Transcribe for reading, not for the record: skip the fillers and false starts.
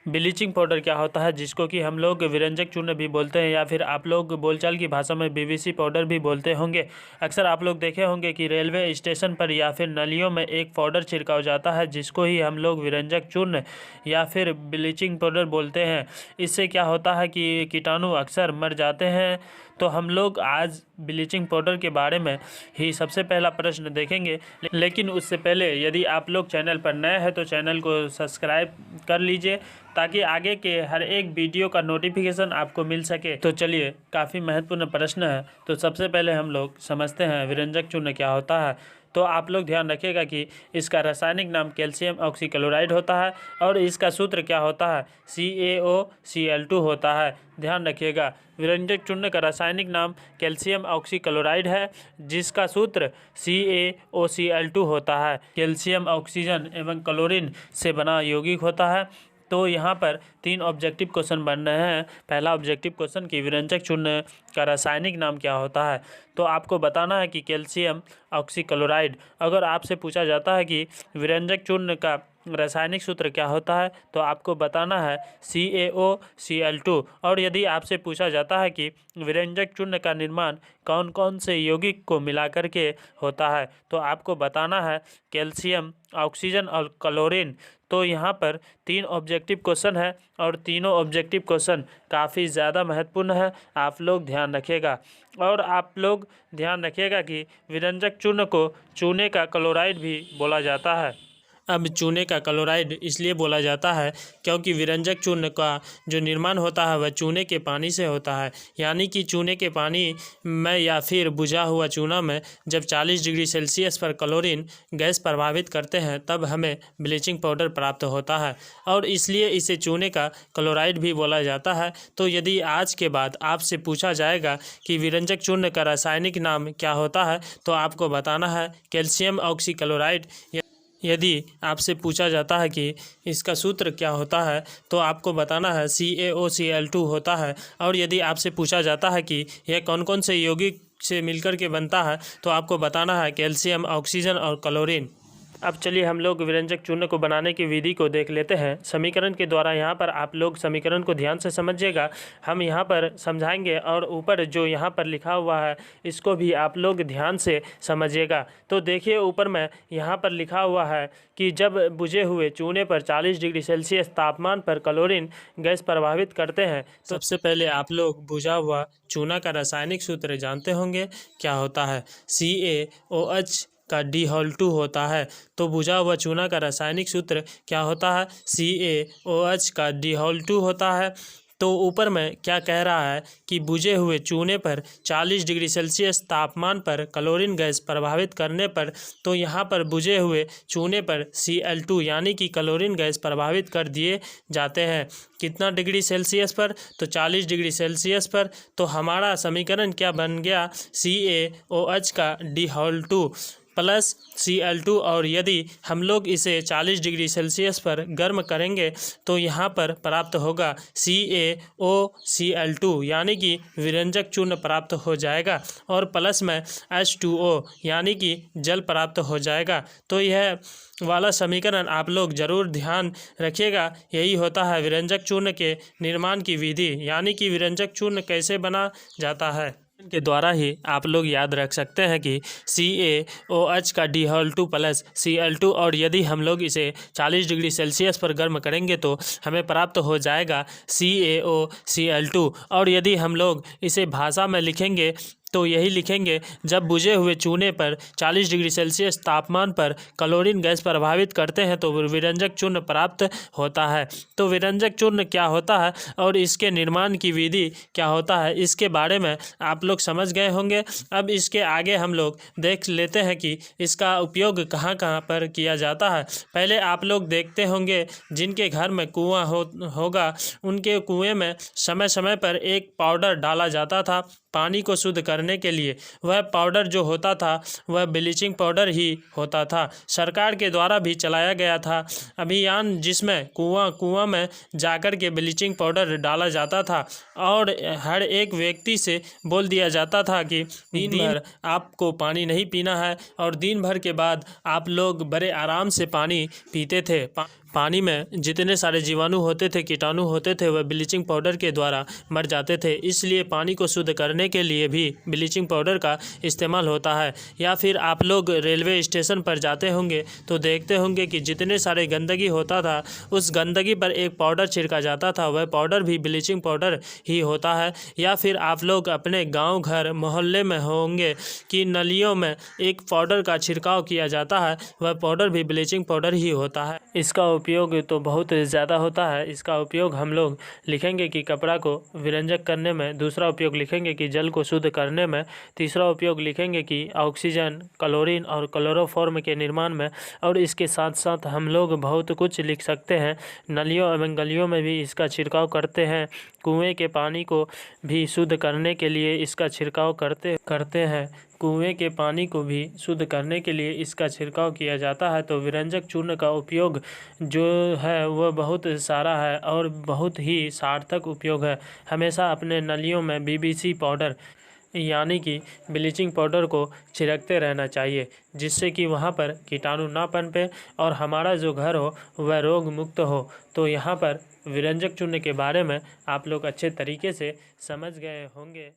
Bleaching powder क्या होता है, जिसको कि हम लोग विरंजक चूर्ण भी बोलते हैं या फिर आप लोग बोलचाल की भाषा में बीवीसी पाउडर भी बोलते होंगे। अक्सर आप लोग देखे होंगे कि रेलवे स्टेशन पर या फिर नलियों में एक पाउडर छिड़काव जाता है, जिसको ही हम लोग विरंजक चूर्ण या फिर ब्लीचिंग पाउडर बोलते हैं। इससे क्या होता है कि कीटाणु अक्सर मर जाते हैं। तो हम लोग आज ब्लीचिंग पाउडर के बारे में ही सबसे पहला प्रश्न देखेंगे, लेकिन उससे पहले यदि आप लोग चैनल पर नए हैं तो चैनल को सब्सक्राइब कर लीजिए ताकि आगे के हर एक वीडियो का नोटिफिकेशन आपको मिल सके। तो चलिए, काफ़ी महत्वपूर्ण प्रश्न है। तो सबसे पहले हम लोग समझते हैं विरंजक चूर्ण क्या होता है। तो आप लोग ध्यान रखिएगा कि इसका रासायनिक नाम कैल्शियम ऑक्सीक्लोराइड होता है और इसका सूत्र क्या होता है, CaOCl2 होता है। ध्यान रखिएगा, विरंजक चूर्ण का रासायनिक नाम कैल्शियम ऑक्सीक्लोराइड है, जिसका सूत्र CaOCl2 होता है। कैल्शियम ऑक्सीजन एवं क्लोरीन से बना यौगिक होता है। तो यहाँ पर 3 ऑब्जेक्टिव क्वेश्चन बन रहे हैं। पहला ऑब्जेक्टिव क्वेश्चन कि विरंजक चूर्ण का रासायनिक नाम क्या होता है, तो आपको बताना है कि कैल्शियम ऑक्सीक्लोराइड। अगर आपसे पूछा जाता है कि विरंजक चूर्ण का रासायनिक सूत्र क्या होता है, तो आपको बताना है CaOCl2। और यदि आपसे पूछा जाता है कि विरंजक चूर्ण का निर्माण कौन कौन से यौगिक को मिलाकर के होता है, तो आपको बताना है कैल्शियम, ऑक्सीजन और क्लोरीन। तो यहाँ पर 3 ऑब्जेक्टिव क्वेश्चन है और तीनों ऑब्जेक्टिव क्वेश्चन काफ़ी ज़्यादा महत्वपूर्ण है। आप लोग ध्यान रखिएगा और आप लोग ध्यान रखिएगा कि विरंजक चूर्ण को चूने का क्लोराइड भी बोला जाता है। अब चूने का क्लोराइड इसलिए बोला जाता है क्योंकि विरंजक चूर्ण का जो निर्माण होता है वह चूने के पानी से होता है। यानी कि चूने के पानी में या फिर बुझा हुआ चूना में जब 40 डिग्री सेल्सियस पर क्लोरीन गैस प्रभावित करते हैं तब हमें ब्लीचिंग पाउडर प्राप्त होता है और इसलिए इसे चूने का क्लोराइड भी बोला जाता है। तो यदि आज के बाद आपसे पूछा जाएगा कि विरंजक चूर्ण का रासायनिक नाम क्या होता है, तो आपको बताना है कैल्शियम ऑक्सीक्लोराइड। यदि आपसे पूछा जाता है कि इसका सूत्र क्या होता है, तो आपको बताना है CaOCl2 होता है। और यदि आपसे पूछा जाता है कि यह कौन कौन से यौगिक से मिलकर के बनता है, तो आपको बताना है कैल्शियम, ऑक्सीजन और क्लोरीन। अब चलिए हम लोग विरंजक चूर्ण को बनाने की विधि को देख लेते हैं समीकरण के द्वारा। यहाँ पर आप लोग समीकरण को ध्यान से समझिएगा, हम यहाँ पर समझाएंगे और ऊपर जो यहाँ पर लिखा हुआ है इसको भी आप लोग ध्यान से समझिएगा। तो देखिए ऊपर में यहाँ पर लिखा हुआ है कि जब बुझे हुए चूने पर 40 डिग्री सेल्सियस तापमान पर क्लोरीन गैस प्रभावित करते हैं। सबसे पहले आप लोग बुझा हुआ चूना का रासायनिक सूत्र जानते होंगे, क्या होता है, CaOH का D2 होता है। तो बुझा हुआ चूना का रासायनिक सूत्र क्या होता है, CaOH का D2 होता है। तो ऊपर में क्या कह रहा है कि बुझे हुए चूने पर 40 डिग्री सेल्सियस तापमान पर क्लोरीन गैस प्रभावित करने पर, तो यहाँ पर बुझे हुए चूने पर Cl2 यानी कि क्लोरीन गैस प्रभावित कर दिए जाते हैं। कितना डिग्री सेल्सियस पर, तो 40 डिग्री सेल्सियस पर। तो हमारा समीकरण क्या बन गया, CaOH का D2 प्लस Cl2। और यदि हम लोग इसे 40 डिग्री सेल्सियस पर गर्म करेंगे तो यहाँ पर प्राप्त होगा CaOCl2 यानी कि विरंजक चूर्ण प्राप्त हो जाएगा और प्लस में H2O यानी कि जल प्राप्त हो जाएगा। तो यह वाला समीकरण आप लोग ज़रूर ध्यान रखिएगा। यही होता है विरंजक चूर्ण के निर्माण की विधि, यानी कि विरंजक चूर्ण कैसे बना जाता है के द्वारा ही आप लोग याद रख सकते हैं कि CaOH का D2 प्लस Cl2। और यदि हम लोग इसे 40 डिग्री सेल्सियस पर गर्म करेंगे तो हमें प्राप्त हो जाएगा CaOCl2। और यदि हम लोग इसे भाषा में लिखेंगे तो यही लिखेंगे, जब बुझे हुए चूने पर 40 डिग्री सेल्सियस तापमान पर क्लोरीन गैस प्रभावित करते हैं तो विरंजक चूर्ण प्राप्त होता है। तो विरंजक चूर्ण क्या होता है और इसके निर्माण की विधि क्या होता है, इसके बारे में आप लोग समझ गए होंगे। अब इसके आगे हम लोग देख लेते हैं कि इसका उपयोग कहाँ कहाँ पर किया जाता है। पहले आप लोग देखते होंगे जिनके घर में कुआँ होगा उनके कुएँ में समय समय पर एक पाउडर डाला जाता था पानी को शुद्ध करने के लिए। वह पाउडर जो होता था वह ब्लीचिंग पाउडर ही होता था। सरकार के द्वारा भी चलाया गया था अभियान, जिसमें कुआं में जाकर के ब्लीचिंग पाउडर डाला जाता था और हर एक व्यक्ति से बोल दिया जाता था कि दिन भर आपको पानी नहीं पीना है। और दिन भर के बाद आप लोग बड़े आराम से पानी पीते थे। पानी में जितने सारे जीवाणु होते थे, कीटाणु होते थे, वह ब्लीचिंग पाउडर के द्वारा मर जाते थे। इसलिए पानी को शुद्ध करने के लिए भी ब्लीचिंग पाउडर का इस्तेमाल होता है। या फिर आप लोग रेलवे स्टेशन पर जाते होंगे तो देखते होंगे कि जितने सारे गंदगी होता था, उस गंदगी पर एक पाउडर छिड़का जाता था, वह पाउडर भी ब्लीचिंग पाउडर ही होता है। या फिर आप लोग अपने गाँव, घर, मोहल्ले में होंगे कि नलियों में एक पाउडर का छिड़काव किया जाता है, वह पाउडर भी ब्लीचिंग पाउडर ही होता है। इसका उपयोग तो बहुत ज़्यादा होता है। इसका उपयोग हम लोग लिखेंगे कि कपड़ा को विरंजक करने में, दूसरा उपयोग लिखेंगे कि जल को शुद्ध करने में, तीसरा उपयोग लिखेंगे कि ऑक्सीजन, क्लोरीन और क्लोरोफॉर्म के निर्माण में, और इसके साथ साथ हम लोग बहुत कुछ लिख सकते हैं। नलियों एवं गलियों में भी इसका छिड़काव करते हैं। कुएं के पानी को भी शुद्ध करने के लिए इसका छिड़काव करते हैं। कुएं के पानी को भी शुद्ध करने के लिए इसका छिड़काव किया जाता है। तो विरंजक चूर्ण का उपयोग जो है वह बहुत सारा है और बहुत ही सार्थक उपयोग है। हमेशा अपने नलियों में BBC पाउडर यानी कि ब्लीचिंग पाउडर को छिड़कते रहना चाहिए, जिससे कि वहाँ पर कीटाणु ना पनपे और हमारा जो घर हो वह रोग मुक्त हो। तो यहाँ पर विरंजक चूर्ण के बारे में आप लोग अच्छे तरीके से समझ गए होंगे।